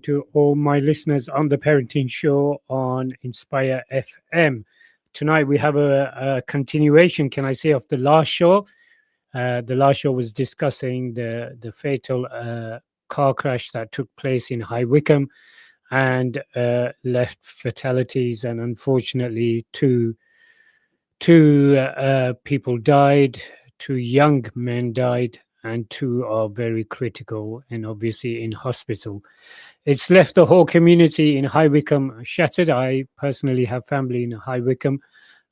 to all my listeners on the Parenting Show on Inspire FM. Tonight we have a continuation, can I say, of the last show. The last show was discussing the fatal car crash that took place in High Wycombe and left fatalities, and unfortunately, two people died, two young men died, and two are very critical and obviously in hospital. It's left the whole community in High Wycombe shattered. I personally have family in High Wycombe,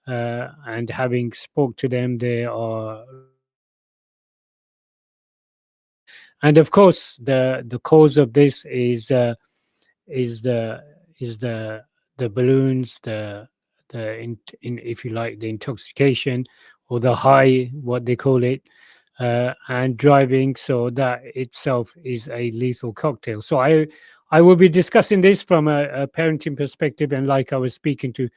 and having spoke to them, they are and of course the cause of this is the is the balloons, if you like, the intoxication or the high, what they call it, and driving. So that itself is a lethal cocktail. So I will be discussing this from a parenting perspective, and like I was speaking to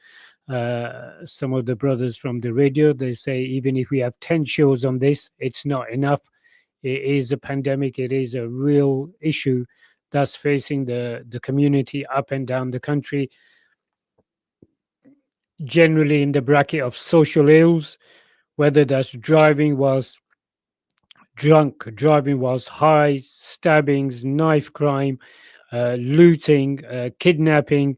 some of the brothers from the radio, they say even if we have 10 shows on this, it's not enough. It is a pandemic. It is a real issue that's facing the community up and down the country, generally in the bracket of social ills, whether that's driving whilst drunk, driving whilst high, stabbings, knife crime, looting, kidnapping.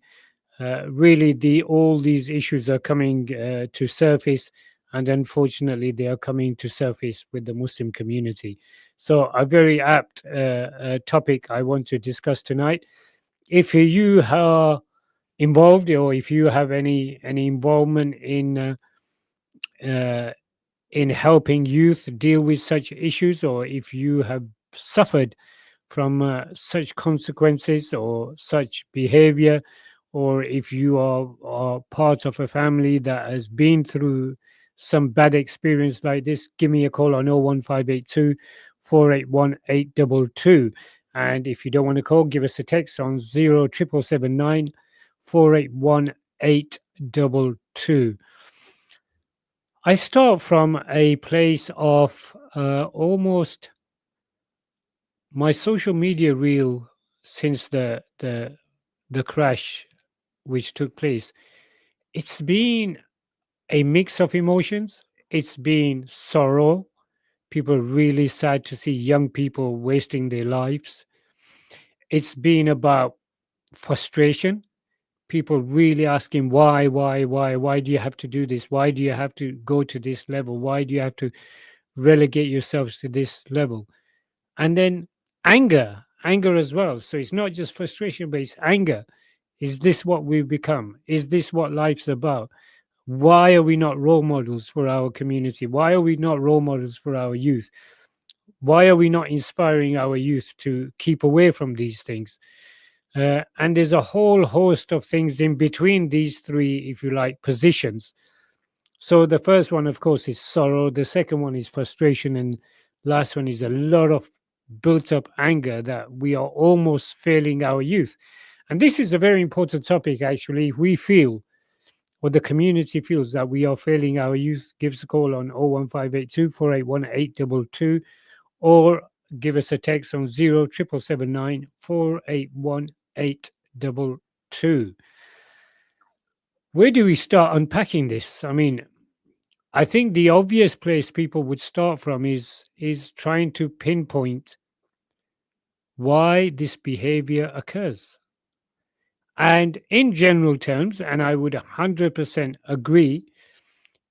Really, all these issues are coming to surface, and unfortunately, they are coming to surface with the Muslim community. So, a very apt topic I want to discuss tonight. If you are involved, or if you have any involvement in helping youth deal with such issues, or if you have suffered from such consequences or such behavior, or if you are part of a family that has been through some bad experience like this, give me a call on 01582 481 822. And if you don't want to call, give us a text on 07779 481 822. I start from a place of almost my social media reel since the crash which took place. It's been a mix of emotions. It's been sorrow. People really sad to see young people wasting their lives. It's been about frustration. People really asking why do you have to do this? Why do you have to go to this level? Why do you have to relegate yourselves to this level? And then anger as well. So it's not just frustration, but it's anger. Is this what we've become? Is this what life's about? Why are we not role models for our community? Why are we not role models for our youth? Why are we not inspiring our youth to keep away from these things? And there's a whole host of things in between these three, if you like, positions. So the first one, of course, is sorrow. The second one is frustration. And last one is a lot of built up anger that we are almost failing our youth. And this is a very important topic, actually. If we feel, or the community feels, that we are failing our youth, give us a call on 01582 481 822, or give us a text on 07779 481 822. Where do we start unpacking this? I mean, I think the obvious place people would start from is trying to pinpoint why this behavior occurs. And in general terms, and I would 100% agree,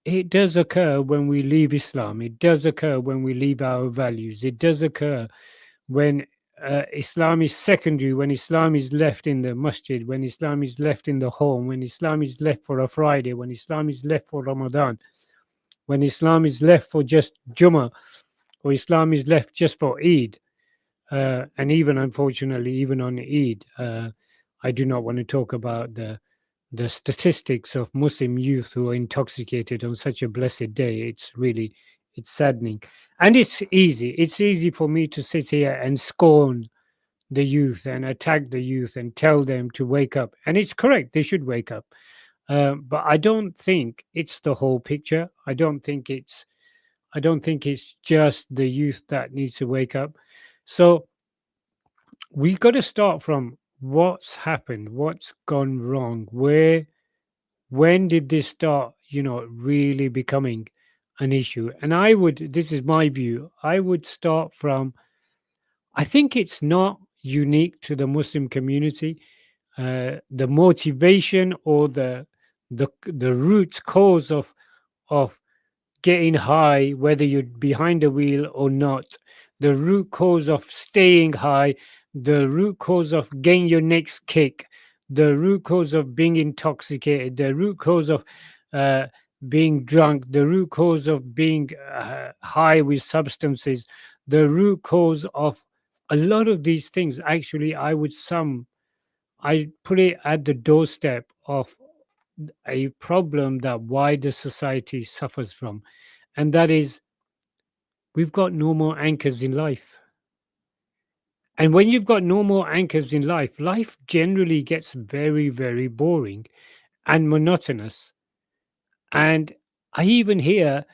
it does occur when we leave Islam. It does occur when we leave our values. It does occur when Islam is secondary, when Islam is left in the masjid, when Islam is left in the home, when Islam is left for a Friday, when Islam is left for Ramadan, when Islam is left for just Jummah, or Islam is left just for Eid. And even, unfortunately, even on Eid, I do not want to talk about the statistics of Muslim youth who are intoxicated on such a blessed day. It's saddening. And it's easy for me to sit here and scorn the youth and attack the youth and tell them to wake up. And it's correct, they should wake up. But I don't think it's the whole picture. I don't think it's just the youth that needs to wake up. So we got to start from what's happened, what's gone wrong, where, when did this start, really becoming an issue? And this is my view, I would start from, I think it's not unique to the Muslim community. The motivation or the root cause of getting high, whether you're behind the wheel or not, the root cause of staying high, the root cause of getting your next kick, the root cause of being intoxicated, the root cause of uh, being drunk, the root cause of being high with substances, the root cause of a lot of these things. Actually, I put it at the doorstep of a problem that wider society suffers from, and that is we've got no more anchors in life. And when you've got no more anchors in life, life generally gets very, very boring and monotonous. And I even hear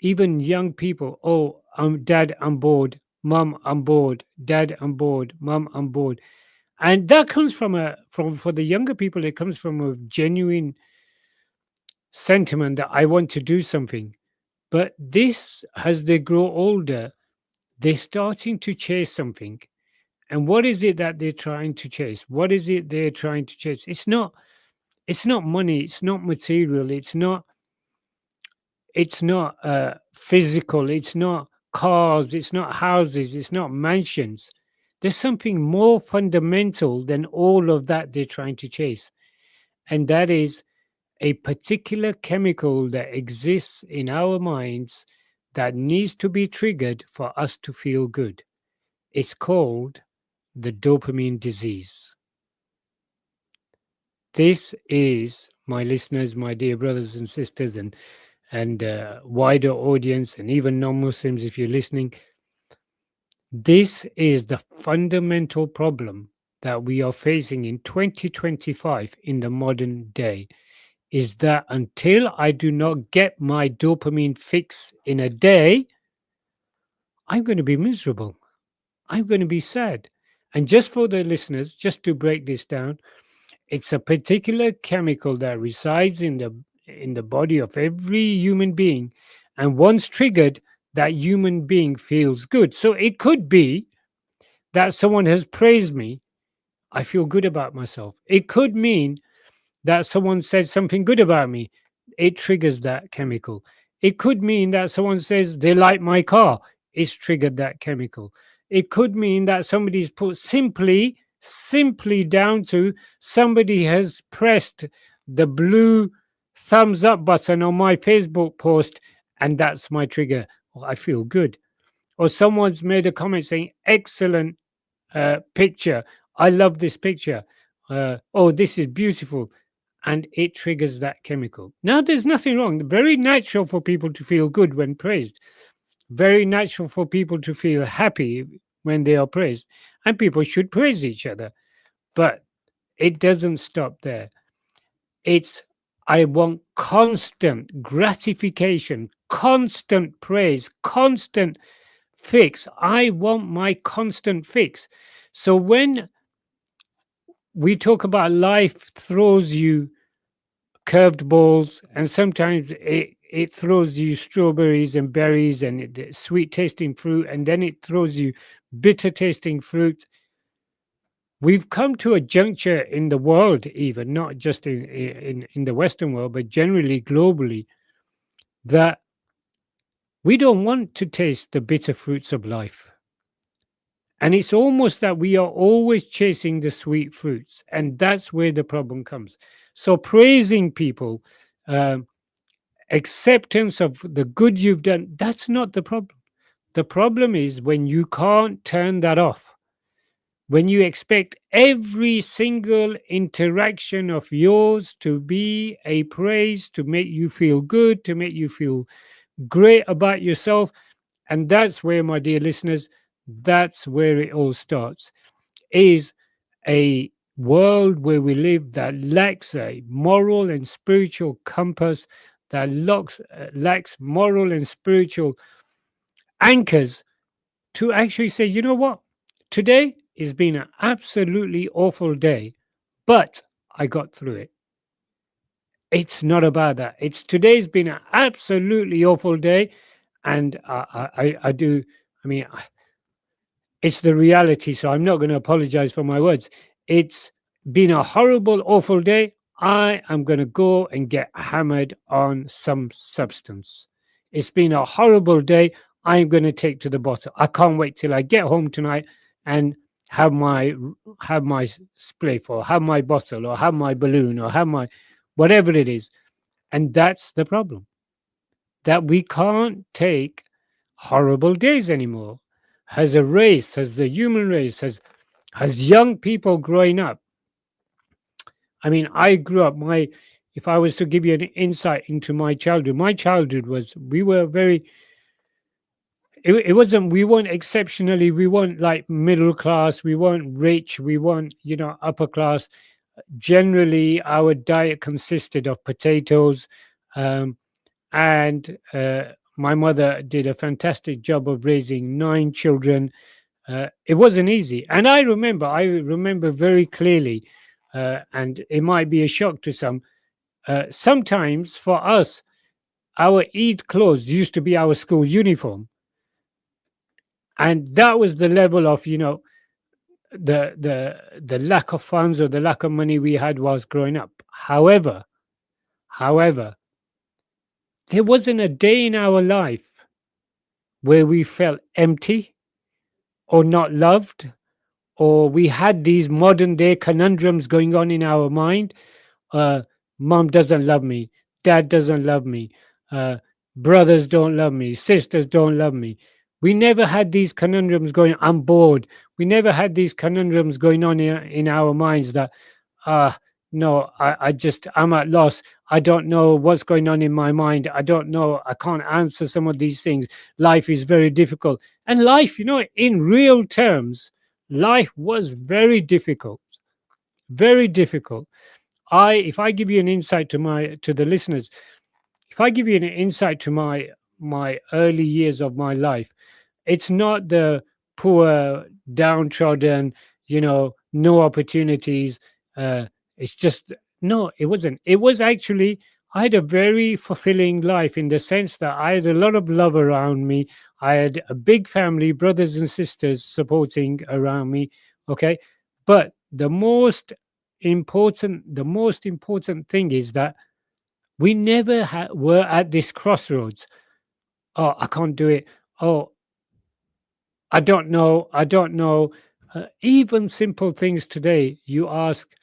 even young people, oh, dad, I'm bored. Mum, I'm bored. Dad, I'm bored. Mum, I'm bored. And that comes from for the younger people, it comes from a genuine sentiment that I want to do something. But this, as they grow older, they're starting to chase something. And what is it that they're trying to chase? What is it they're trying to chase? It's not money, it's not material, it's not physical, it's not cars, it's not houses, it's not mansions. There's something more fundamental than all of that they're trying to chase. And that is a particular chemical that exists in our minds that needs to be triggered for us to feel good. It's called the dopamine disease. This is, my listeners, my dear brothers and sisters, and wider audience, and even non-Muslims, if you're listening, this is the fundamental problem that we are facing in 2025 in the modern day. Is that until I do not get my dopamine fix in a day, I'm going to be miserable. I'm going to be sad. And just for the listeners, just to break this down, it's a particular chemical that resides in the body of every human being, and once triggered, that human being feels good. So it could be that someone has praised me, I feel good about myself. It could mean that someone said something good about me, it triggers that chemical. It could mean that someone says they like my car, it's triggered that chemical. It could mean that somebody's put simply down to somebody has pressed the blue thumbs up button on my Facebook post, and that's my trigger. Oh, I feel good. Or someone's made a comment saying, excellent picture. I love this picture. Oh, this is beautiful. And it triggers that chemical. Now, there's nothing wrong. Very natural for people to feel good when praised. Very natural for people to feel happy when they are praised. And people should praise each other. But it doesn't stop there. It's, I want constant gratification, constant praise, constant fix. I want my constant fix. So when we talk about life throws you curved balls, and sometimes it throws you strawberries and berries and sweet tasting fruit, and then it throws you bitter tasting fruit. We've come to a juncture in the world, even not just in the Western world, but generally globally, that we don't want to taste the bitter fruits of life. And it's almost that we are always chasing the sweet fruits. And that's where the problem comes. So, praising people, um, acceptance of the good you've done, that's not the problem. The problem is when you can't turn that off, when you expect every single interaction of yours to be a praise, to make you feel good, to make you feel great about yourself. And that's where, my dear listeners, that's where it all starts. Is a world where we live that lacks a moral and spiritual compass, that lacks moral and spiritual anchors to actually say, you know what, today It's been an absolutely awful day, but I got through it. It's not about that. It's today's been an absolutely awful day, and I do. I mean, it's the reality, so I'm not going to apologize for my words. It's been a horrible, awful day. I am going to go and get hammered on some substance. It's been a horrible day. I'm going to take to the bottle. I can't wait till I get home tonight and have my spliff, or have my bottle, or have my balloon, or have my whatever it is. And that's the problem, that we can't take horrible days anymore. As a race, as the human race, as young people growing up. I mean, I grew up, my if I was to give you an insight into my childhood was, we were very, it wasn't, we weren't exceptionally, we weren't like middle class, we weren't rich, we weren't, upper class. Generally, our diet consisted of potatoes, um, and my mother did a fantastic job of raising 9 children. It wasn't easy, and I remember very clearly, and it might be a shock to some. Sometimes for us, our Eid clothes used to be our school uniform, and that was the level of, the lack of funds, or the lack of money we had whilst growing up. However, there wasn't a day in our life where we felt empty or not loved, or we had these modern day conundrums going on in our mind. uh, Mom doesn't love me, dad doesn't love me, uh, brothers don't love me, sisters don't love me. We never had these conundrums going. I'm bored. We never had these conundrums going on in our minds that, uh, no, I'm at loss. I don't know what's going on in my mind. I don't know. I can't answer some of these things. Life is very difficult. And life, in real terms, life was very difficult. Very difficult. If I give you an insight to the listeners, if I give you an insight to my early years of my life, it's not the poor, downtrodden, no opportunities. Uh, it's just, no, it wasn't. It was actually, I had a very fulfilling life, in the sense that I had a lot of love around me. I had a big family, brothers and sisters supporting around me. Okay. But the most important thing is that we never were at this crossroads. Oh, I can't do it. Oh, I don't know. I don't know. Even simple things today, you ask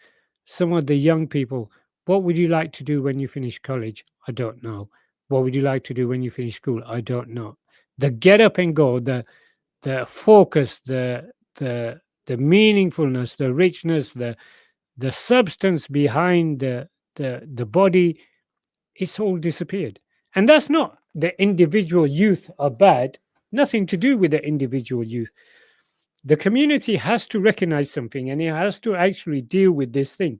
some of the young people, what would you like to do when you finish college? I don't know. What would you like to do when you finish school? I don't know. The get up and go, the focus, the meaningfulness, the richness, the substance behind the body, it's all disappeared. And that's not the individual youth are bad, nothing to do with the individual youth. The community has to recognize something, and it has to actually deal with this thing.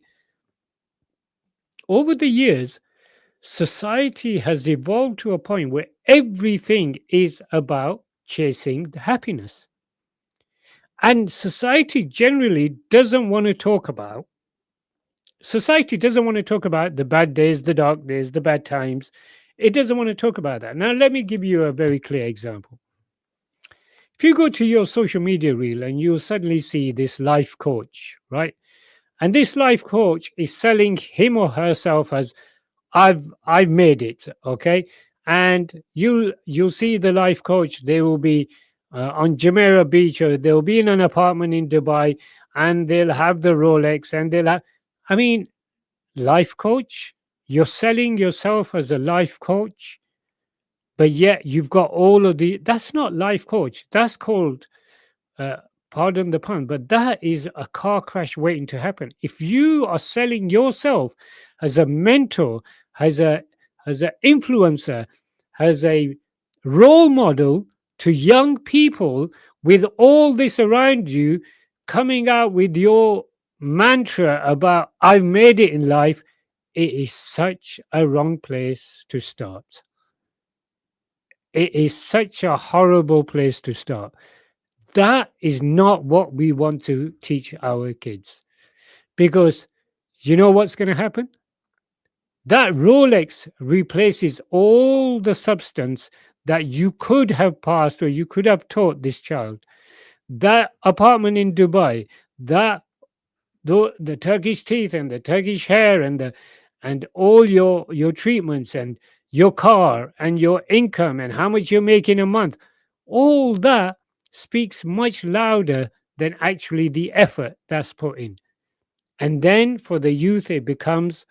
Over the years, society has evolved to a point where everything is about chasing the happiness. And society doesn't want to talk about the bad days, the dark days, the bad times. It doesn't want to talk about that. Now, let me give you a very clear example. If you go to your social media reel and you'll suddenly see this life coach, right? And this life coach is selling him or herself as, I've made it, okay? And you'll see the life coach. They will be on Jumeirah Beach, or they'll be in an apartment in Dubai, and they'll have the Rolex, and they'll have. I mean, life coach. You're selling yourself as a life coach, but yet you've got all of the. That's not life coach. That's called, uh, pardon the pun, but that is a car crash waiting to happen. If you are selling yourself as a mentor, as a as an influencer, as a role model to young people, with all this around you, coming out with your mantra about I've made it in life, it is such a wrong place to start. It is such a horrible place to start. That is not what we want to teach our kids, because you know what's going to happen? That Rolex replaces all the substance that you could have passed or you could have taught this child. That apartment in Dubai, that the Turkish teeth and the Turkish hair and the and all your treatments and your car and your income and how much you're making a month, all that speaks much louder than actually the effort that's put in. And then for the youth, it becomes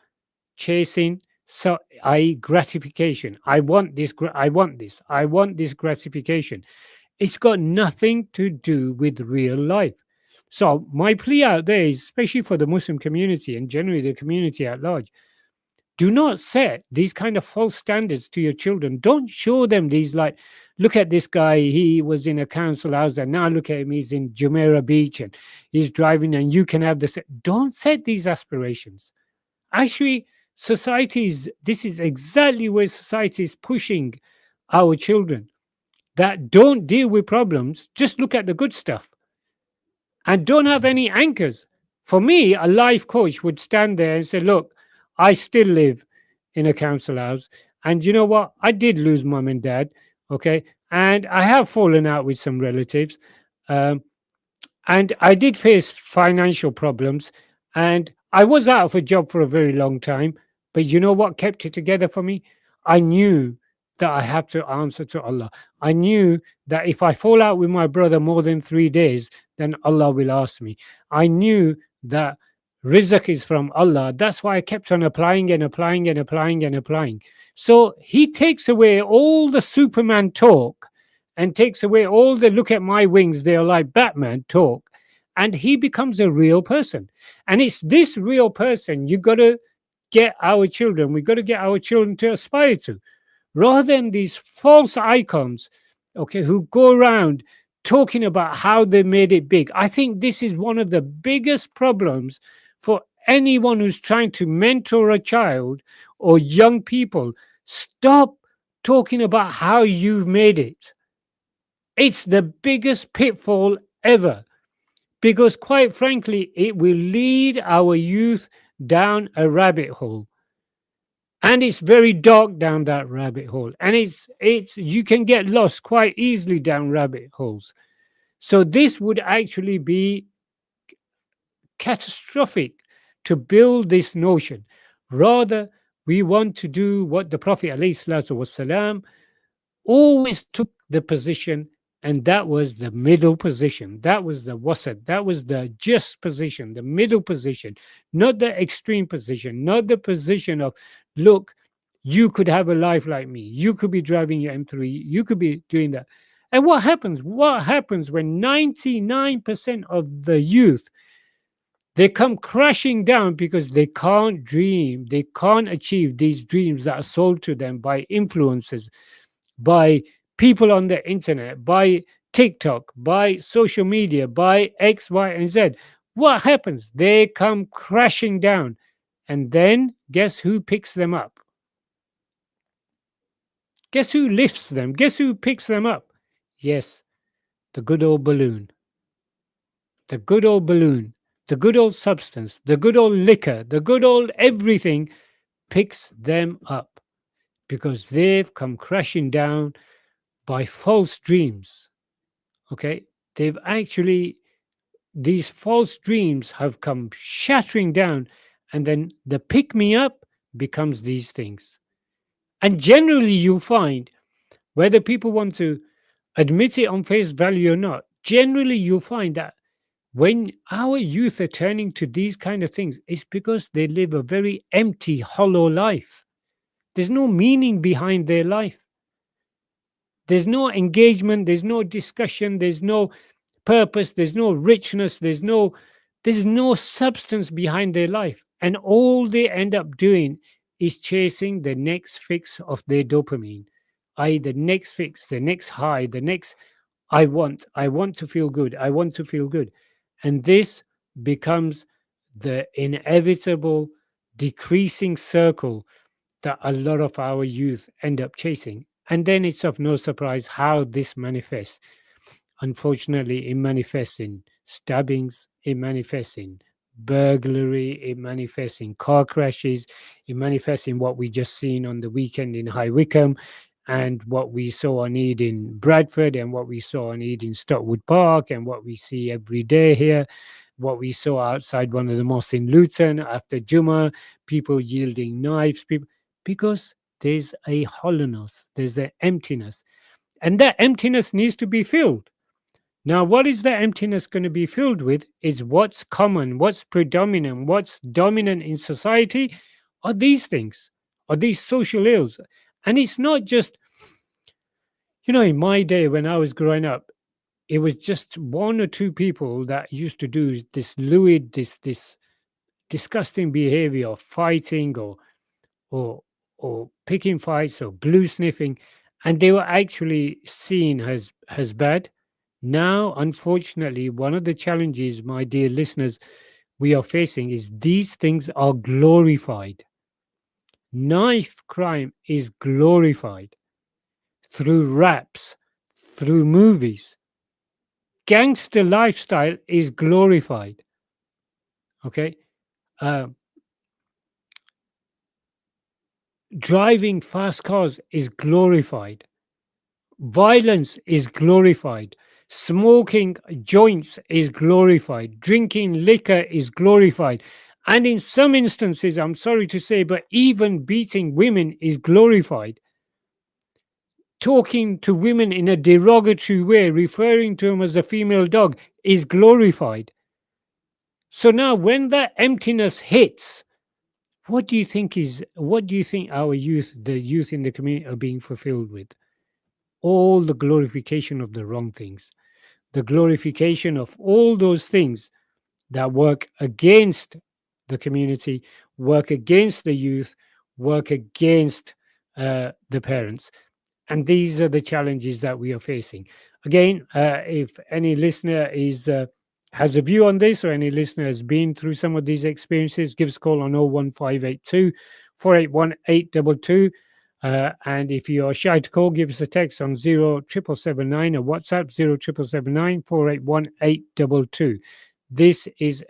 chasing, so I gratification. I want this. I want this. I want this gratification. It's got nothing to do with real life. So my plea out there is, especially for the Muslim community and generally the community at large, do not set these kind of false standards to your children. Don't show them these, like, look at this guy, he was in a council house and now look at him, he's in Jumeirah Beach and he's driving and you can have this. Don't set these aspirations. Actually, this is exactly where society is pushing our children, that don't deal with problems, just look at the good stuff and don't have any anchors. For me, a life coach would stand there and say, look, I still live in a council house. And you know what? I did lose mum and dad. Okay. And I have fallen out with some relatives. Um, and I did face financial problems. And I was out of a job for a very long time. But you know what kept it together for me? I knew that I had to answer to Allah. I knew that if I fall out with my brother more than 3 days, then Allah will ask me. I knew that rizq is from Allah. That's why I kept on applying and applying and applying and applying. So He takes away all the Superman talk and takes away all the look at my wings, they're like Batman talk. And he becomes a real person. And it's this real person you got to get our children, we got to get our children to aspire to, rather than these false icons, okay, who go around talking about how they made it big. I think this is one of the biggest problems for anyone who's trying to mentor a child or young people. Stop talking about how you've made it. It's the biggest pitfall ever, because quite frankly, it will lead our youth down a rabbit hole, and it's very dark down that rabbit hole, and it's you can get lost quite easily down rabbit holes. So this would actually be catastrophic to build this notion. Rather, we want to do what the Prophet ﷺ always took the position, and that was the middle position. That was the wasat. That was the just position, the middle position, not the extreme position, not the position of, look, you could have a life like me. You could be driving your M3. You could be doing that. And what happens? What happens when 99% of the youth, they come crashing down because they can't dream, they can't achieve these dreams that are sold to them by influencers, by people on the internet, by TikTok, by social media, by X, Y, and Z. What happens? They come crashing down. And then guess who picks them up? Guess who lifts them? Guess who picks them up? Yes, the good old balloon. The good old balloon. The good old substance. The good old liquor. The good old everything picks them up because they've come crashing down by false dreams. Okay, they've actually, these false dreams have come shattering down, and then the pick me up becomes these things. And generally, you find, whether people want to admit it on face value or not, generally, you'll find that when our youth are turning to these kind of things, it's because they live a very empty, hollow life. There's no meaning behind their life. There's no engagement, there's no discussion, there's no purpose, there's no richness, there's no substance behind their life. And all they end up doing is chasing the next fix of their dopamine, i.e., the next fix, the next high, the next I want to feel good, I want to feel good. And this becomes the inevitable decreasing circle that a lot of our youth end up chasing. And then it's of no surprise how this manifests. unfortunately, it manifests in stabbings, it manifests in burglary, it manifests in car crashes, it manifests in what we just seen on the weekend in High Wycombe, and what we saw on Eid in Bradford, and what we saw on Eid in Stockwood Park, and what we see every day here, what we saw outside one of the mosques in Luton after Jummah, people yielding knives, people, because there's a hollowness, there's an emptiness, and that emptiness needs to be filled. Now, what is that emptiness going to be filled with? Is what's common, what's predominant, what's dominant in society are these things, are these social ills. And it's not just, in my day when I was growing up, it was just one or two people that used to do this lewd, this disgusting behavior of fighting or or picking fights or glue sniffing, and they were actually seen as bad. Now, unfortunately, one of the challenges, my dear listeners, we are facing is these things are glorified. Knife crime is glorified through raps, through movies. Gangster lifestyle is glorified. Okay, uh, driving fast cars is glorified. Violence is glorified. Smoking joints is glorified. Drinking liquor is glorified. And in some instances, I'm sorry to say, but even beating women is glorified. Talking to women in a derogatory way, referring to them as a female dog, is glorified. So now, when that emptiness hits, what do you think our youth, the youth in the community, are being fulfilled with? All the glorification of the wrong things, the glorification of all those things that work against the community, work against the youth, work against the parents. And these are the challenges that we are facing. Again, if any listener is has a view on this, or any listener has been through some of these experiences, give us a call on 01582 481 822. And if you are shy to call, give us a text on 0779 or WhatsApp 0779 481 822. This is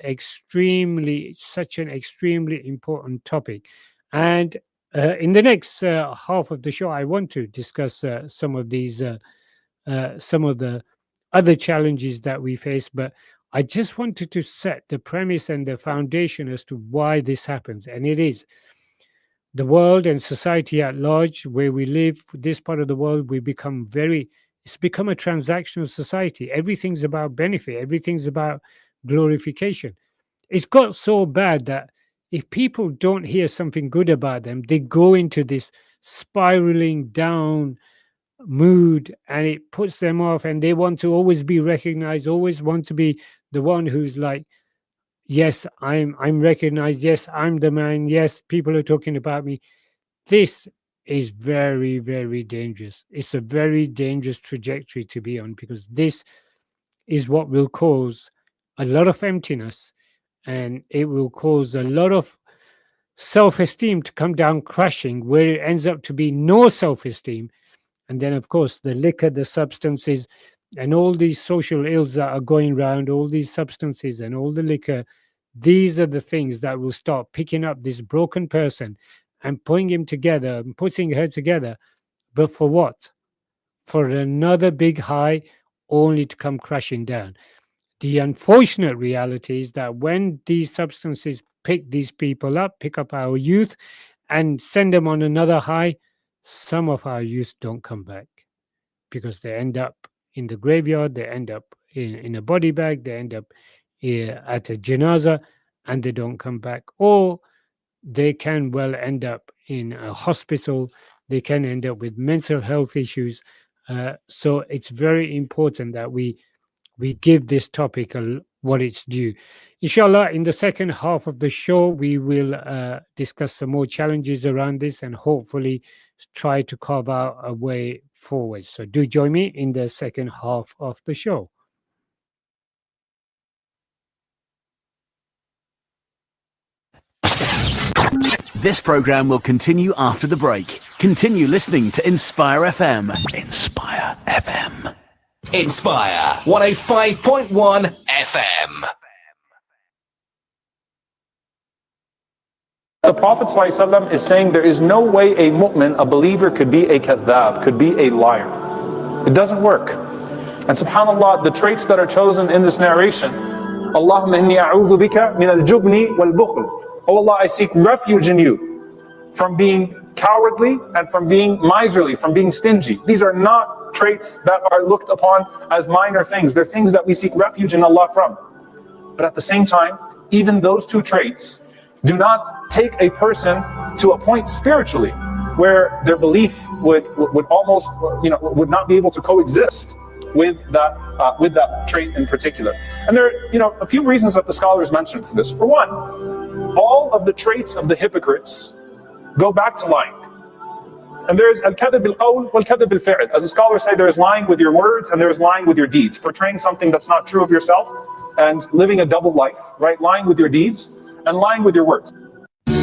such an extremely important topic. And in the next half of the show, I want to discuss some of the other challenges that we face. But I just wanted to set the premise and the foundation as to why this happens. And it is the world and society at large, where we live, this part of the world, it's become a transactional society. Everything's about benefit, everything's about glorification. It's got so bad that if people don't hear something good about them, they go into this spiraling down mood, and it puts them off, and they want to always be recognized, always want to be the one who's like, yes, I'm recognized, yes, I'm the man, yes, people are talking about me. This is very, very dangerous. It's a very dangerous trajectory to be on, because this is what will cause a lot of emptiness, and it will cause a lot of self-esteem to come down crashing, where it ends up to be no self-esteem. And then, of course, the liquor, the substances, and all these social ills that are going around, all these substances and all the liquor, these are the things that will start picking up this broken person and putting him together and putting her together. But for what? For another big high, only to come crashing down. The unfortunate reality is that when these substances pick these people up, pick up our youth, and send them on another high, some of our youth don't come back, because they end up in the graveyard, they end up in a body bag, they end up at a janaza, and they don't come back. Or they can well end up in a hospital, they can end up with mental health issues. So it's very important that we give this topic what it's due. Inshallah, in the second half of the show, we will discuss some more challenges around this, and hopefully try to carve out a way forward. So do join me in the second half of the show. This program will continue after the break. Continue listening to Inspire FM. Inspire FM. Inspire 105.1 FM. The Prophet ﷺ is saying there is no way a mu'min, a believer, could be a kadhab, could be a liar. It doesn't work. And subhanAllah, the traits that are chosen in this narration, Allahumma inni a'udhu bika min al-jubni wal-bukhl. Oh Allah, I seek refuge in you from being cowardly and from being miserly, from being stingy. These are not traits that are looked upon as minor things. They're things that we seek refuge in Allah from. But at the same time, even those two traits do not take a person to a point spiritually where their belief would almost, would not be able to coexist with that trait in particular. And there are, a few reasons that the scholars mention for this. For one, all of the traits of the hypocrites go back to lying. And there's al-kadhib al-qawl wal-kadhib al-fi'l. As the scholars say, there is lying with your words and there is lying with your deeds. Portraying something that's not true of yourself and living a double life, right? Lying with your deeds and lying with your words.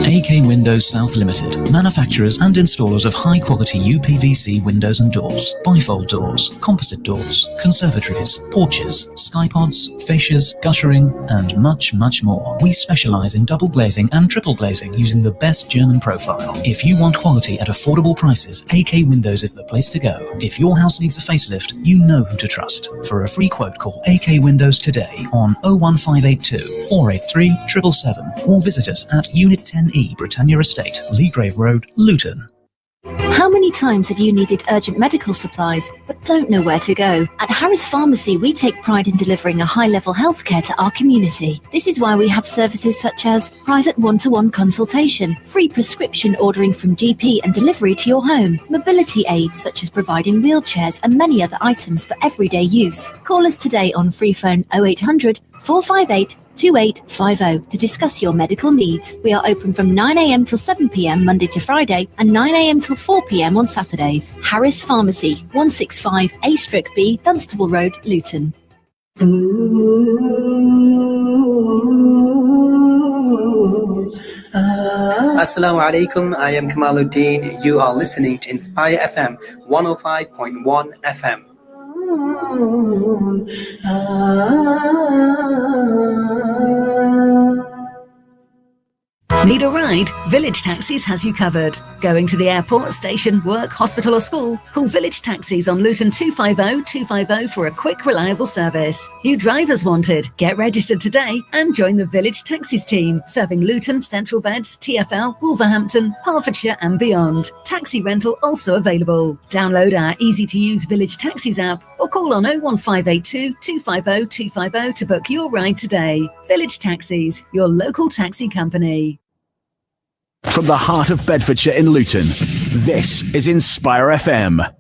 AK Windows South Limited, manufacturers and installers of high-quality UPVC windows and doors, bifold doors, composite doors, conservatories, porches, skypods, fascias, guttering, and much, much more. We specialize in double glazing and triple glazing using the best German profile. If you want quality at affordable prices, AK Windows is the place to go. If your house needs a facelift, you know who to trust. For a free quote, call AK Windows today on 01582 483 777 or visit us at Unit 10E, Britannia Estate, Leagrave Road, Luton. How many times have you needed urgent medical supplies but don't know where to go? At Harris Pharmacy, we take pride in delivering a high-level healthcare to our community. This is why we have services such as private one-to-one consultation, free prescription ordering from GP and delivery to your home, mobility aids such as providing wheelchairs and many other items for everyday use. Call us today on free phone 0800 458 2850 to discuss your medical needs. We are open from 9 a.m. till 7 p.m. Monday to Friday and 9 a.m. till 4 p.m. on Saturdays. Harris Pharmacy, 165 A/B, Dunstable Road, Luton. Assalamu alaikum, I am Kamaluddin. You are listening to Inspire FM 105.1 FM. Need a ride? Village Taxis has you covered. Going to the airport, station, work, hospital or school? Call Village Taxis on Luton 250 for a quick, reliable service. New drivers wanted? Get registered today and join the Village Taxis team, serving Luton, Central Beds, TfL, Wolverhampton, Hertfordshire and beyond. Taxi rental also available. Download our easy-to-use Village Taxis app or call on 01582 250 250 to book your ride today. Village Taxis, your local taxi company. From the heart of Bedfordshire in Luton, this is Inspire FM.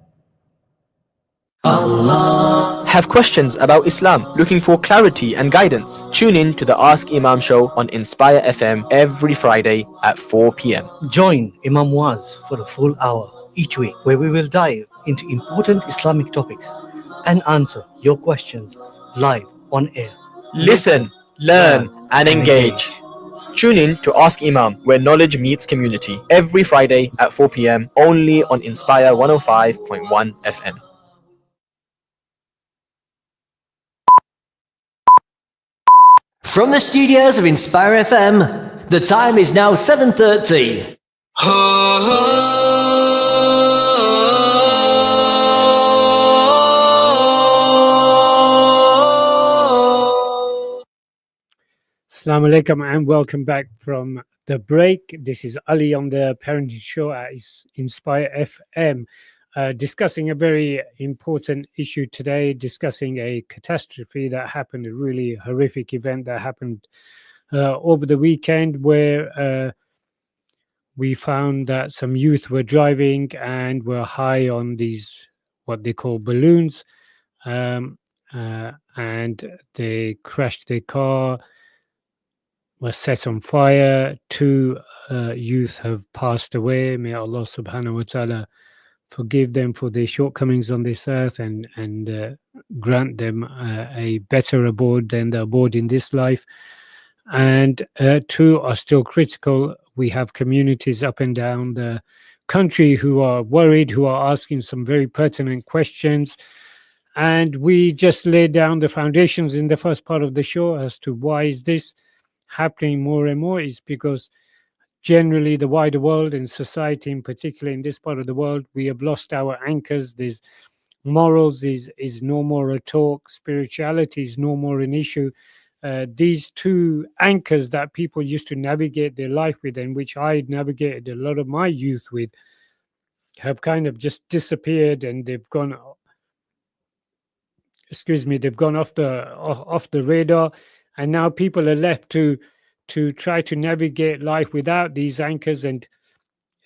Have questions about Islam, looking for clarity and guidance? Tune in to the Ask Imam show on Inspire FM every Friday at 4 p.m. Join Imam Waz for a full hour each week where we will dive into important Islamic topics and answer your questions live on air. Listen, learn and engage. Tune in to Ask Imam, where knowledge meets community, every Friday at 4 p.m. only on Inspire 105.1 FM. From the studios of Inspire FM, the time is now 7:30. Assalamu alaikum and welcome back from the break. This is Ali on the Parenting Show at Inspire FM, discussing a very important issue today, discussing a catastrophe that happened, a really horrific event that happened over the weekend where we found that some youth were driving and were high on these, what they call balloons, and they crashed their car, was set on fire. Two youth have passed away. May Allah subhanahu wa ta'ala forgive them for their shortcomings on this earth and grant them a better abode than the abode in this life. And two are still critical. We have communities up and down the country who are worried, who are asking some very pertinent questions. And we just laid down the foundations in the first part of the show as to why is this happening more and more. Is because generally the wider world and society, in particular in this part of the world, we have lost our anchors. There's morals is no more a talk, spirituality is no more an issue. These two anchors that people used to navigate their life with, and which I navigated a lot of my youth with, have kind of just disappeared, and they've gone, excuse me, they've gone off the radar, and now people are left to try to navigate life without these anchors. And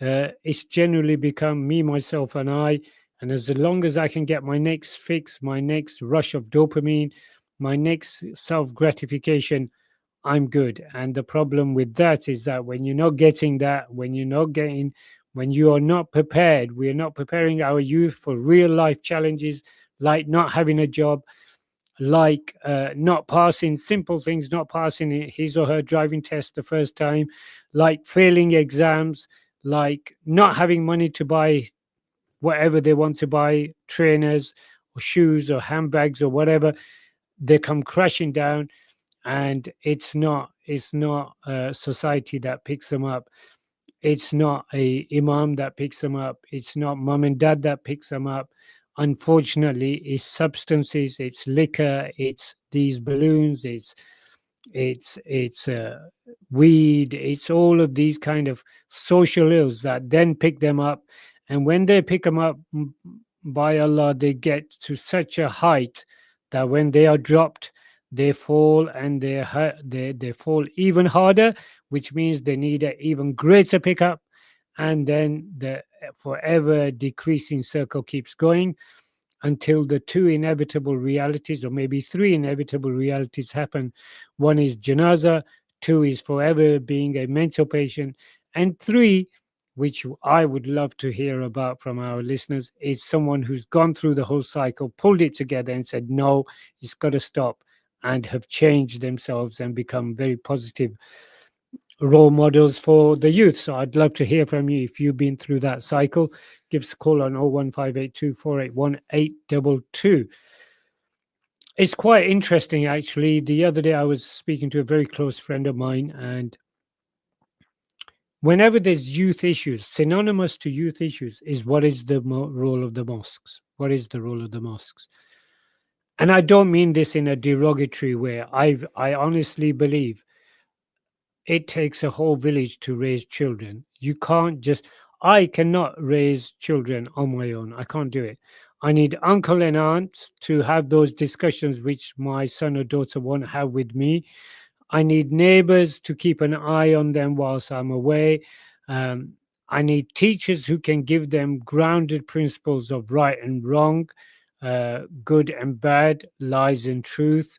it's generally become me, myself, and I. And as long as I can get my next fix, my next rush of dopamine, my next self gratification, I'm good. And the problem with that is that when you're not getting that, when you are not prepared, we are not preparing our youth for real life challenges like not having a job, like not passing simple things, not passing his or her driving test the first time, like failing exams, like not having money to buy whatever they want to buy, trainers or shoes or handbags or whatever. They come crashing down, and it's not society that picks them up. It's not a imam that picks them up. It's not mom and dad that picks them up. Unfortunately, it's substances, it's liquor, it's these balloons, it's weed, it's all of these kind of social ills that then pick them up. And when they pick them up, by Allah, they get to such a height that when they are dropped, they fall, and they fall even harder, which means they need an even greater pickup. And then the forever decreasing circle keeps going until the two inevitable realities, or maybe three inevitable realities, happen. One is janaza, two is forever being a mental patient, and three, which I would love to hear about from our listeners, is someone who's gone through the whole cycle, pulled it together, and said, no, it's got to stop, and have changed themselves and become very positive role models for the youth. So I'd love to hear from you if you've been through that cycle. Give us a call on 01582481822. It's quite interesting, actually. The other day I was speaking to a very close friend of mine, and whenever there's youth issues, synonymous to youth issues is what is the role of the mosques? What is the role of the mosques? And I don't mean this in a derogatory way. I honestly believe it takes a whole village to raise children. You can't just, I cannot raise children on my own. I can't do it. I need uncle and aunts to have those discussions which my son or daughter won't have with me. I need neighbors to keep an eye on them whilst I'm away. I need teachers who can give them grounded principles of right and wrong, good and bad, lies and truth.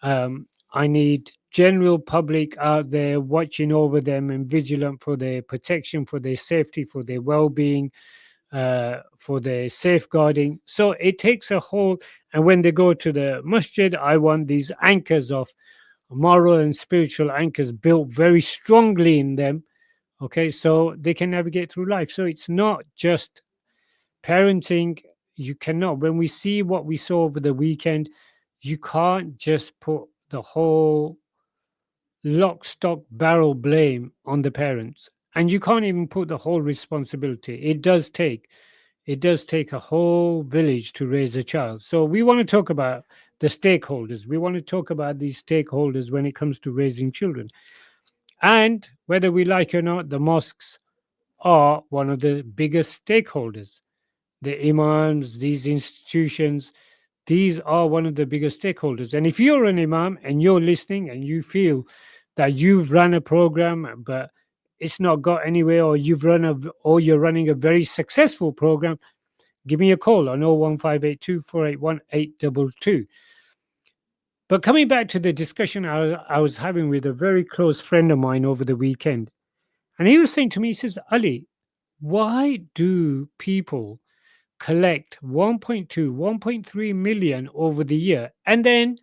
I need general public out there watching over them and vigilant for their protection, for their safety, for their well-being, for their safeguarding. So it takes a whole, and when they go to the masjid, I want these anchors of moral and spiritual anchors built very strongly in them, okay, so they can navigate through life. So it's not just parenting. You cannot, when we see what we saw over the weekend, you can't just put the whole lock, stock, barrel blame on the parents, and you can't even put the whole responsibility. It does take a whole village to raise a child. So we want to talk about the stakeholders. We want to talk about these stakeholders when it comes to raising children. And whether we like it or not, the mosques are one of the biggest stakeholders. The imams, these institutions, these are one of the biggest stakeholders. And if you're an imam and you're listening and you feel that you've run a program but it's not got anywhere, or you're running a very successful program, give me a call on 01582481822. But coming back to the discussion I was having with a very close friend of mine over the weekend, and he was saying to me, he says, Ali, why do people collect 1.2, 1.3 million over the year, and then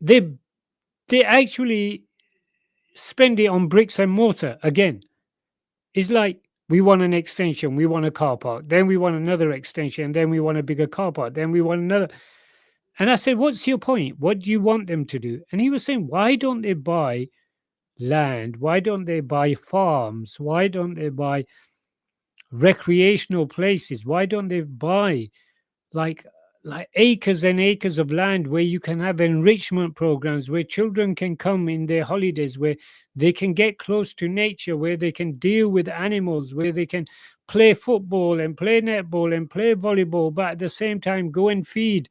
they actually spend it on bricks and mortar again? It's like, we want an extension, we want a car park, then we want another extension, then we want a bigger car park, then we want another. And I said, what's your point? What do you want them to do? And he was saying, why don't they buy land? Why don't they buy farms? Why don't they buy recreational places? Why don't they buy like acres and acres of land where you can have enrichment programs, where children can come in their holidays, where they can get close to nature, where they can deal with animals, where they can play football and play netball and play volleyball, but at the same time go and feed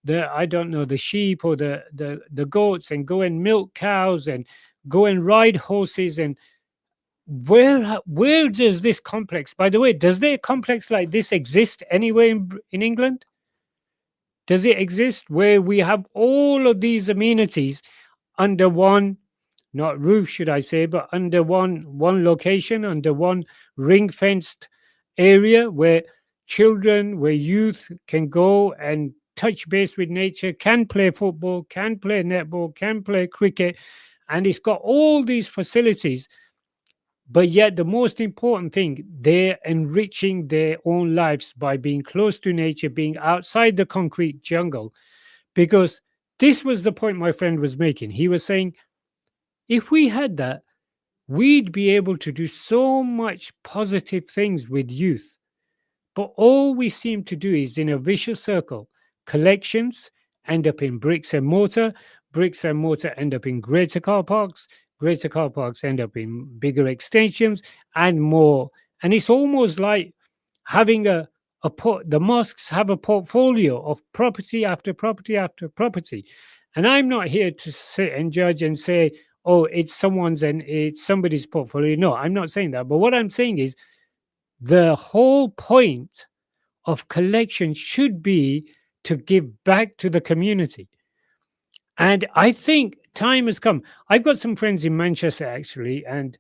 the sheep or the goats, and go and milk cows and go and ride horses. And where does this complex, by the way, does there a complex like this exist anywhere in England? Does it exist where we have all of these amenities under one, not roof, should I say, but under one location, under one ring-fenced area where children, where youth can go and touch base with nature, can play football, can play netball, can play cricket, and it's got all these facilities. But yet the most important thing, they're enriching their own lives by being close to nature, being outside the concrete jungle. Because this was the point my friend was making. He was saying, if we had that, we'd be able to do so much positive things with youth. But all we seem to do is in a vicious circle. Collections end up in bricks and mortar end up in greater car parks end up in bigger extensions and more. And it's almost like having the mosques have a portfolio of property after property after property. And I'm not here to sit and judge and say, oh, it's somebody's portfolio. No, I'm not saying that. But what I'm saying is the whole point of collection should be to give back to the community. And I think time has come. I've got some friends in Manchester, actually, and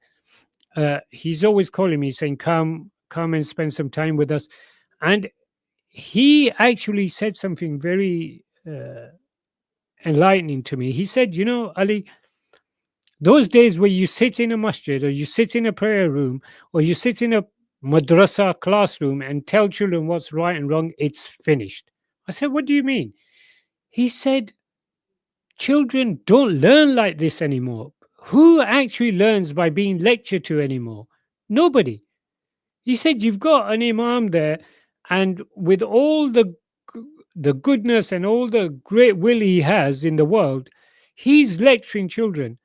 he's always calling me saying, come and spend some time with us. And he actually said something very enlightening to me. He said, Ali, those days where you sit in a masjid, or you sit in a prayer room, or you sit in a madrasa classroom and tell children what's right and wrong, it's finished. I said, what do you mean? He said, children don't learn like this anymore. Who actually learns by being lectured to anymore? Nobody. He said, you've got an imam there, and with all the goodness and all the great will he has in the world, he's lecturing children.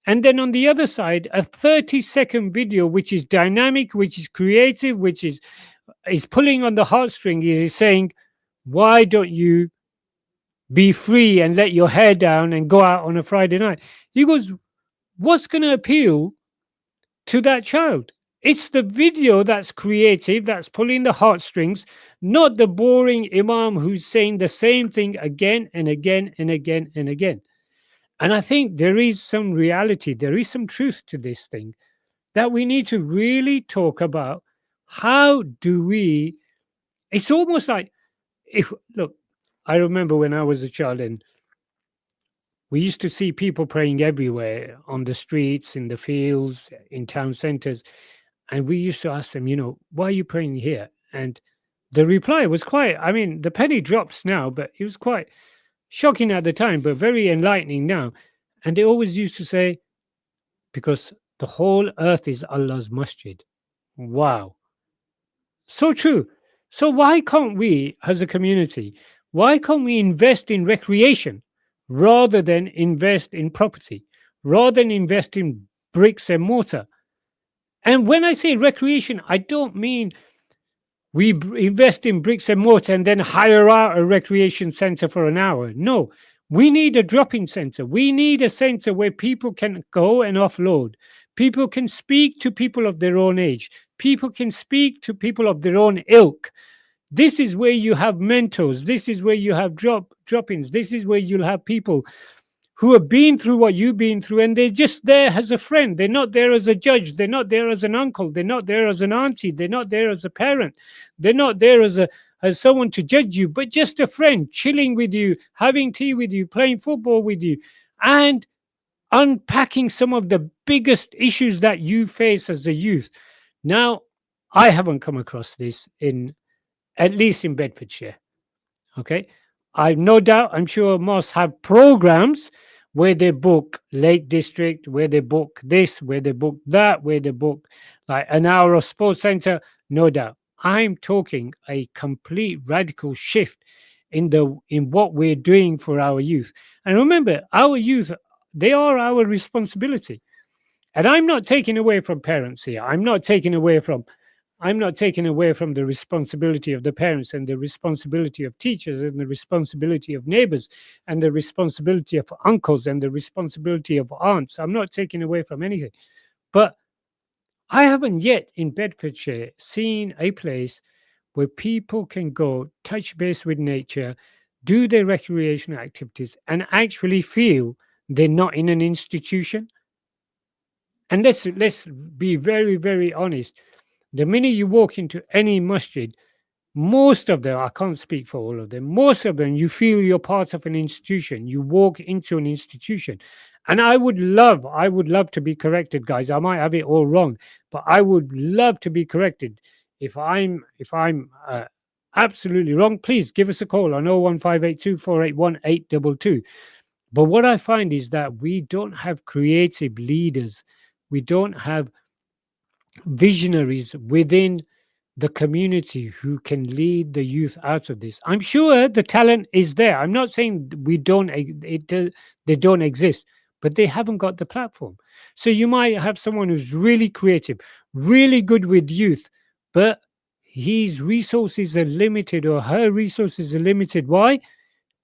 And then on the other side, a 30-second video, which is dynamic, which is creative, which is pulling on the heartstring, is saying, why don't you be free and let your hair down and go out on a Friday night? He goes, what's going to appeal to that child? It's the video that's creative, that's pulling the heartstrings, not the boring imam who's saying the same thing again and again and again and again. And I think there is some reality, there is some truth to this thing that we need to really talk about. How do we, it's almost like, look, I remember when I was a child and we used to see people praying everywhere, on the streets, in the fields, in town centers. And we used to ask them, why are you praying here? And the reply was quite, the penny drops now, but it was quite shocking at the time, but very enlightening now. And they always used to say, because the whole earth is Allah's masjid. Wow. So true. So why can't we, as a community, why can't we invest in recreation rather than invest in property, rather than invest in bricks and mortar? And when I say recreation, I don't mean we invest in bricks and mortar and then hire out a recreation center for an hour. No, we need a drop-in center. We need a center where people can go and offload. People can speak to people of their own age. People can speak to people of their own ilk. This is where you have mentors. This is where you have drop-ins. This is where you'll have people who have been through what you've been through, and they're just there as a friend. They're not there as a judge. They're not there as an uncle. They're not there as an auntie. They're not there as a parent. They're not there as someone to judge you, but just a friend, chilling with you, having tea with you, playing football with you, and unpacking some of the biggest issues that you face as a youth. Now, I haven't come across this at least in Bedfordshire. Okay. I've no doubt, I'm sure mosques have programs where they book Lake District, where they book this, where they book that, where they book like an hour of sports center. No doubt. I'm talking a complete radical shift in what we're doing for our youth. And remember, our youth, they are our responsibility. And I'm not taking away from parents here. I'm not taking away from the responsibility of the parents and the responsibility of teachers and the responsibility of neighbors and the responsibility of uncles and the responsibility of aunts. I'm not taking away from anything. But I haven't yet in Bedfordshire seen a place where people can go touch base with nature, do their recreational activities, and actually feel they're not in an institution. And let's be very, very honest. The minute you walk into any masjid, most of them, I can't speak for all of them, most of them, you feel you're part of an institution. You walk into an institution. And I would love to be corrected, guys. I might have it all wrong, but I would love to be corrected. If I'm absolutely wrong, please give us a call on 01582 481 822. But what I find is that we don't have creative leaders. We don't have visionaries within the community who can lead the youth out of this. I'm sure the talent is there. I'm not saying they don't exist, but they haven't got the platform. So you might have someone who's really creative, really good with youth, but his resources are limited or her resources are limited. Why?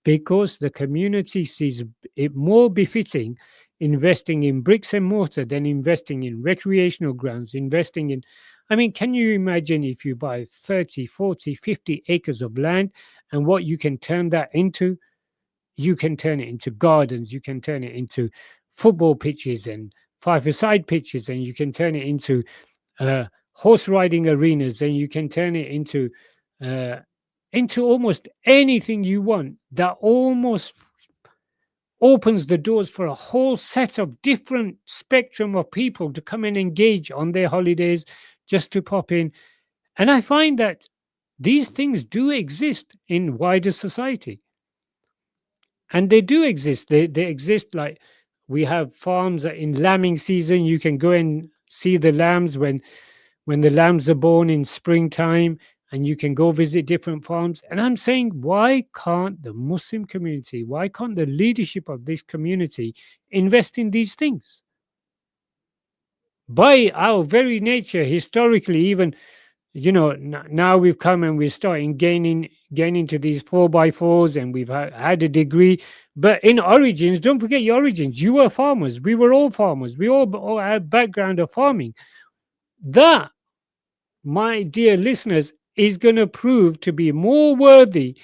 Because the community sees it more befitting investing in bricks and mortar than investing in recreational grounds, investing in, I mean, can you imagine if you buy 30, 40, 50 acres of land and what you can turn that into? You can turn it into gardens, you can turn it into football pitches and five-a-side pitches, and you can turn it into horse riding arenas, and you can turn it into almost anything you want. That almost opens the doors for a whole set of different spectrum of people to come and engage on their holidays, just to pop in. And I find that these things do exist in wider society. And they do exist. They exist, like we have farms that in lambing season, you can go and see the lambs when the lambs are born in springtime, and you can go visit different farms. And I'm saying, why can't the Muslim community, why can't the leadership of this community invest in these things? By our very nature, historically, even, you know, now we've come and we're starting gaining to these 4x4s, and we've had a degree. But in origins, don't forget your origins. You were farmers. We were all farmers. We all had background of farming. That, my dear listeners, is going to prove to be more worthy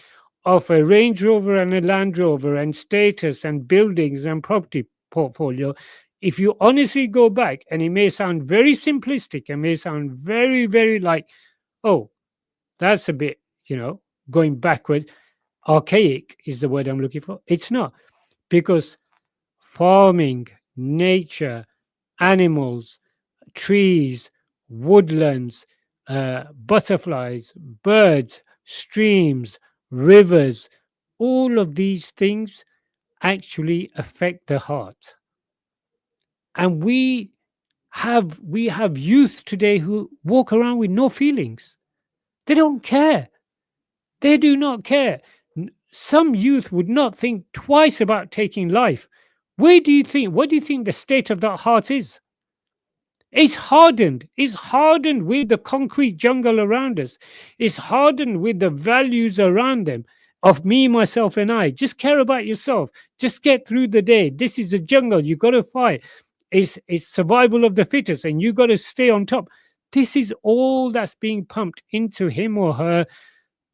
of a Range Rover and a Land Rover and status and buildings and property portfolio if you honestly go back. And it may sound very simplistic and may sound very, very like, oh, that's a bit, you know, going backwards. Archaic is the word I'm looking for. It's not, because farming, nature, animals, trees, woodlands, butterflies, birds, streams, rivers, all of these things actually affect the heart. And we have youth today who walk around with no feelings. They don't care. They do not care. Some youth would not think twice about taking life. What do you think the state of that heart is? It's hardened. It's hardened with the concrete jungle around us. It's hardened with the values around them of me, myself, and I. Just care about yourself. Just get through the day. This is a jungle. You got to fight. It's survival of the fittest, and you got to stay on top. This is all that's being pumped into him or her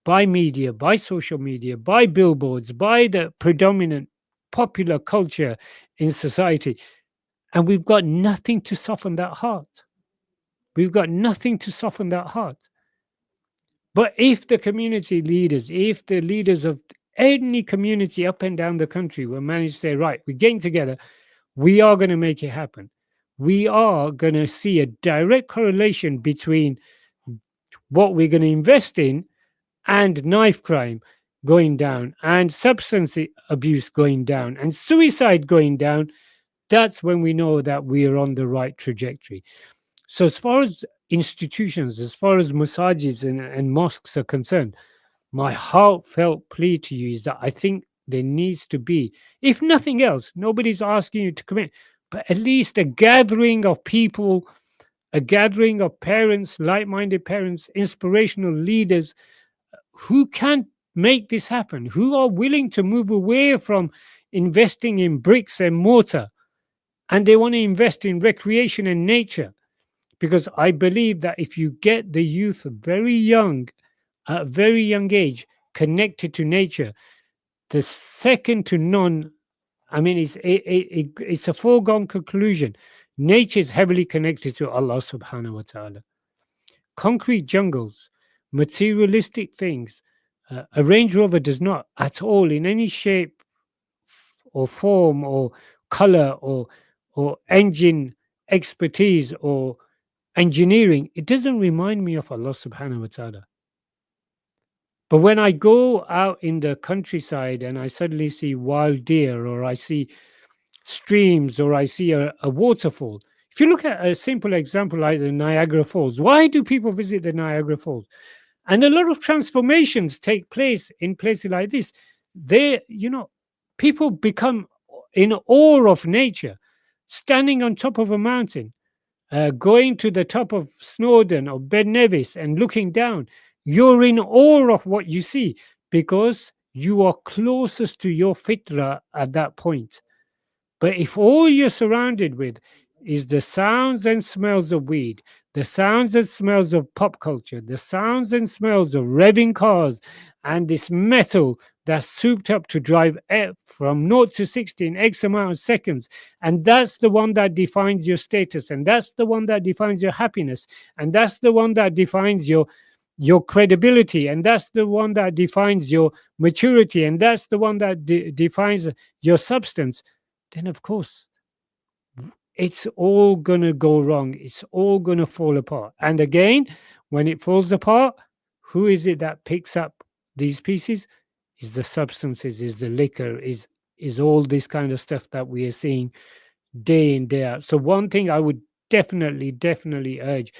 by media, by social media, by billboards, by the predominant popular culture in society. And we've got nothing to soften that heart. We've got nothing to soften that heart. But if the community leaders, if the leaders of any community up and down the country will manage to say, right, we're getting together, we are going to make it happen. We are going to see a direct correlation between what we're going to invest in, and knife crime going down, and substance abuse going down, and suicide going down, that's when we know that we are on the right trajectory. So as far as institutions, as far as massages and mosques are concerned, my heartfelt plea to you is that I think there needs to be, if nothing else, nobody's asking you to commit, but at least a gathering of people, a gathering of parents, like-minded parents, inspirational leaders who can make this happen, who are willing to move away from investing in bricks and mortar, and they want to invest in recreation and nature. Because I believe that if you get the youth very young, at a very young age, connected to nature, the second to none, I mean, it's a foregone conclusion. Nature is heavily connected to Allah subhanahu wa ta'ala. Concrete jungles, materialistic things, a Range Rover does not at all, in any shape or form or color or engine expertise or engineering, it doesn't remind me of Allah subhanahu wa ta'ala. But when I go out in the countryside and I suddenly see wild deer, or I see streams, or I see a waterfall, if you look at a simple example like the Niagara Falls, why do people visit the Niagara Falls? And a lot of transformations take place in places like this. People become in awe of nature, standing on top of a mountain, going to the top of Snowdon or Ben Nevis and looking down. You're in awe of what you see because you are closest to your fitra at that point. But if all you're surrounded with is the sounds and smells of weed, the sounds and smells of pop culture, the sounds and smells of revving cars, and this metal that's souped up to drive from 0 to 60 in X amount of seconds, and that's the one that defines your status, and that's the one that defines your happiness, and that's the one that defines your credibility, and that's the one that defines your maturity, and that's the one that defines your substance, then of course it's all going to go wrong. It's all going to fall apart. And again, when it falls apart, who is it that picks up these pieces? Is the substances, is the liquor, is all this kind of stuff that we are seeing day in, day out. So one thing I would definitely urge,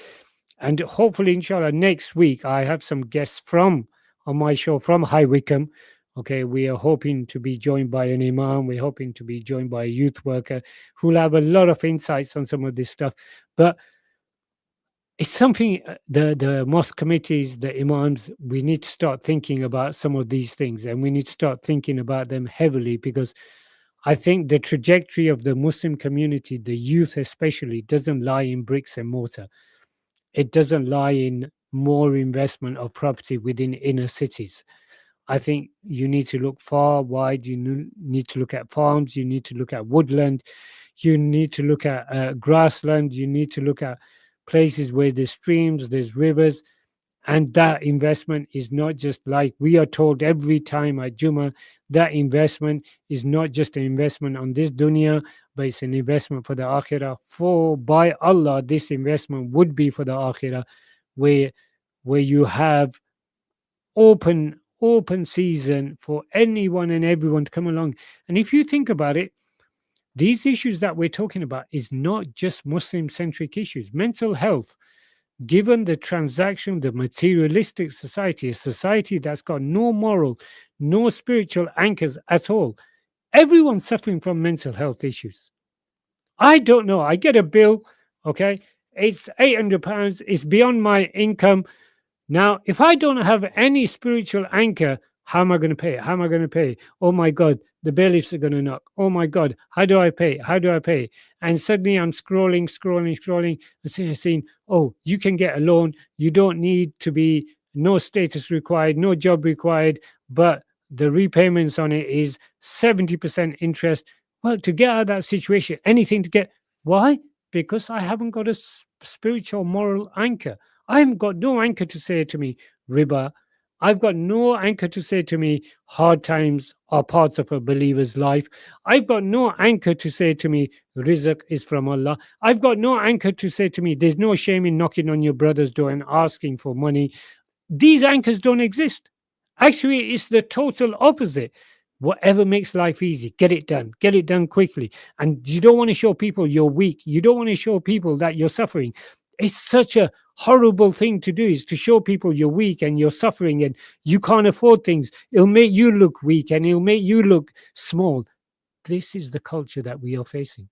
and hopefully, inshallah, next week I have some guests on my show from High Wycombe. Okay, we are hoping to be joined by an imam. We're hoping to be joined by a youth worker who'll have a lot of insights on some of this stuff. But it's something the mosque committees, the imams, we need to start thinking about some of these things, and we need to start thinking about them heavily, because I think the trajectory of the Muslim community, the youth especially, doesn't lie in bricks and mortar. It doesn't lie in more investment of property within inner cities. I think you need to look far wide. You need to look at farms. You need to look at woodland. You need to look at grassland. You need to look at places where there's streams, there's rivers. And that investment is not just like we are told every time at Jummah, that investment is not just an investment on this dunya, but it's an investment for the akhirah. For by Allah, this investment would be for the akhirah, where you have open season for anyone and everyone to come along. And if you think about it, these issues that we're talking about is not just Muslim-centric issues. Mental health, given the transaction, the materialistic society, a society that's got no moral, no spiritual anchors at all, everyone's suffering from mental health issues. I don't know. I get a bill, okay? It's £800. It's beyond my income. Now, if I don't have any spiritual anchor, how am I going to pay it? How am I going to pay? Oh my God, the bailiffs are going to knock. Oh my God, how do I pay? How do I pay? And suddenly I'm scrolling, and seeing, oh, you can get a loan. You don't need to be, no status required, no job required, but the repayments on it is 70% interest. Well, to get out of that situation, anything to get, why? Because I haven't got a spiritual moral anchor. I haven't got no anchor to say to me, riba. I've got no anchor to say to me, hard times are parts of a believer's life. I've got no anchor to say to me, rizq is from Allah. I've got no anchor to say to me, there's no shame in knocking on your brother's door and asking for money. These anchors don't exist. Actually, it's the total opposite. Whatever makes life easy, get it done quickly. And you don't want to show people you're weak. You don't want to show people that you're suffering. It's such a horrible thing to do, is to show people you're weak and you're suffering and you can't afford things. It'll make you look weak and it'll make you look small. This is the culture that we are facing.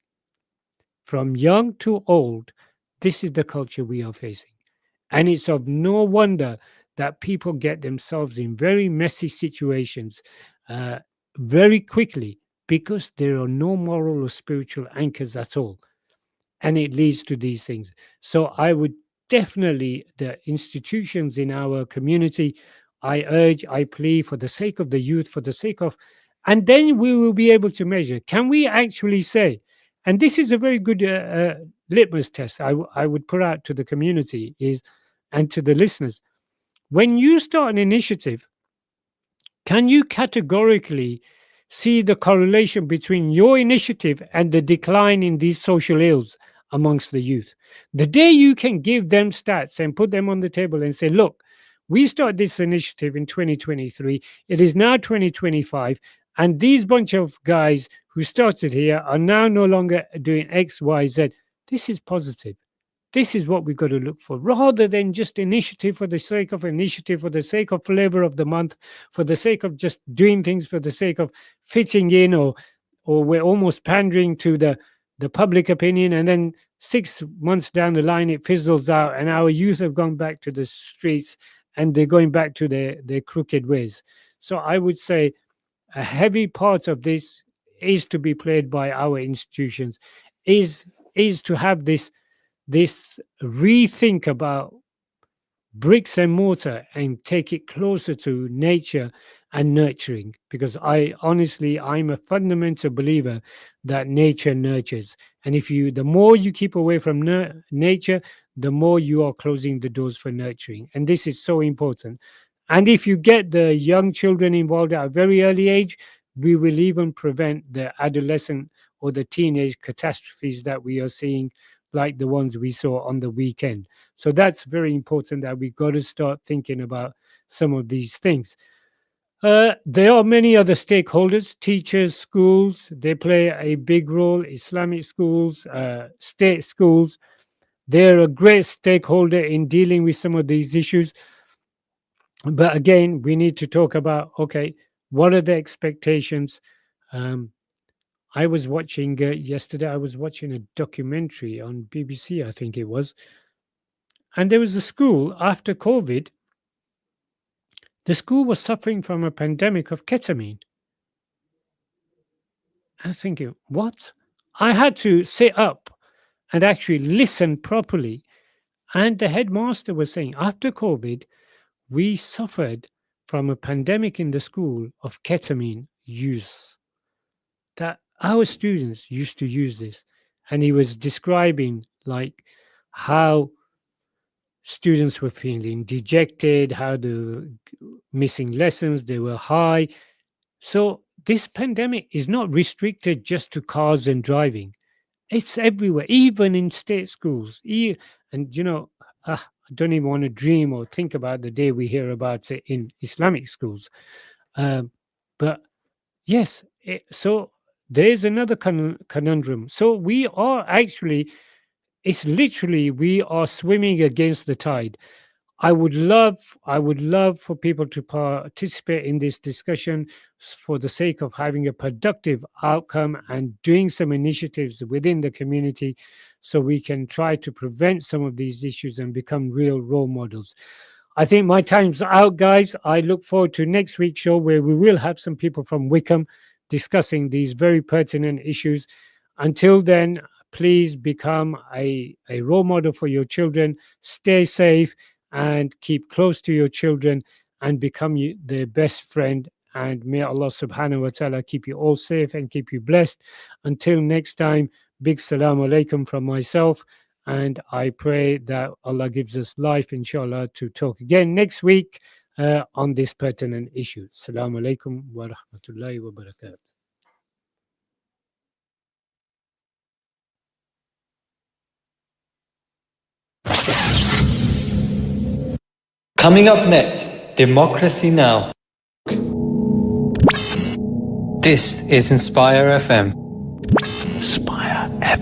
From young to old, this is the culture we are facing. And it's of no wonder that people get themselves in very messy situations uh, very quickly, because there are no moral or spiritual anchors at all. And it leads to these things. So I would definitely, the institutions in our community, I urge, I plead, for the sake of the youth, for the sake of, and then we will be able to measure. Can we actually say, and this is a very good litmus test I would put out to the community is, and to the listeners, when you start an initiative, can you categorically see the correlation between your initiative and the decline in these social ills amongst the youth? The day you can give them stats and put them on the table and say, look, we started this initiative in 2023, it is now 2025, and these bunch of guys who started here are now no longer doing X, Y, Z. This is positive. This is what we've got to look for, rather than just initiative for the sake of initiative, for the sake of flavor of the month, for the sake of just doing things for the sake of fitting in, or we're almost pandering to the public opinion, and then 6 months down the line it fizzles out and our youth have gone back to the streets and they're going back to their crooked ways. So I would say a heavy part of this is to be played by our institutions, is to have this rethink about bricks and mortar and take it closer to nature and nurturing, because I'm a fundamental believer that nature nurtures, and if you the more you keep away from nature, the more you are closing the doors for nurturing, and this is so important. And if you get the young children involved at a very early age, we will even prevent the adolescent or the teenage catastrophes that we are seeing, like the ones we saw on the weekend. So that's very important, that we got to start thinking about some of these things. There are many other stakeholders, teachers, schools, they play a big role, Islamic schools, state schools. They're a great stakeholder in dealing with some of these issues. But again, we need to talk about, okay, what are the expectations? I was watching yesterday, I was watching a documentary on BBC, I think it was. And there was a school after COVID. The school was suffering from a pandemic of ketamine. I was thinking, what? I had to sit up and actually listen properly. And the headmaster was saying, after COVID, we suffered from a pandemic in the school of ketamine use. That our students used to use this. And he was describing like how students were feeling dejected, how they were missing lessons, they were high. So this pandemic is not restricted just to cars and driving. It's everywhere, even in state schools. And I don't even want to dream or think about the day we hear about it in Islamic schools. But yes, so there's another conundrum. So we are actually, it's literally, we are swimming against the tide. I would love for people to participate in this discussion for the sake of having a productive outcome and doing some initiatives within the community, so we can try to prevent some of these issues and become real role models. I think my time's out, guys. I look forward to next week's show, where we will have some people from Wickham discussing these very pertinent issues. Until then, please become a role model for your children. Stay safe and keep close to your children and become their best friend. And may Allah subhanahu wa ta'ala keep you all safe and keep you blessed. Until next time, big salaam alaikum from myself. And I pray that Allah gives us life, inshallah, to talk again next week. on this pertinent issue. Assalamu alaikum wa rahmatullahi wa barakatuh. Coming up next, Democracy Now! This is Inspire FM. Inspire FM.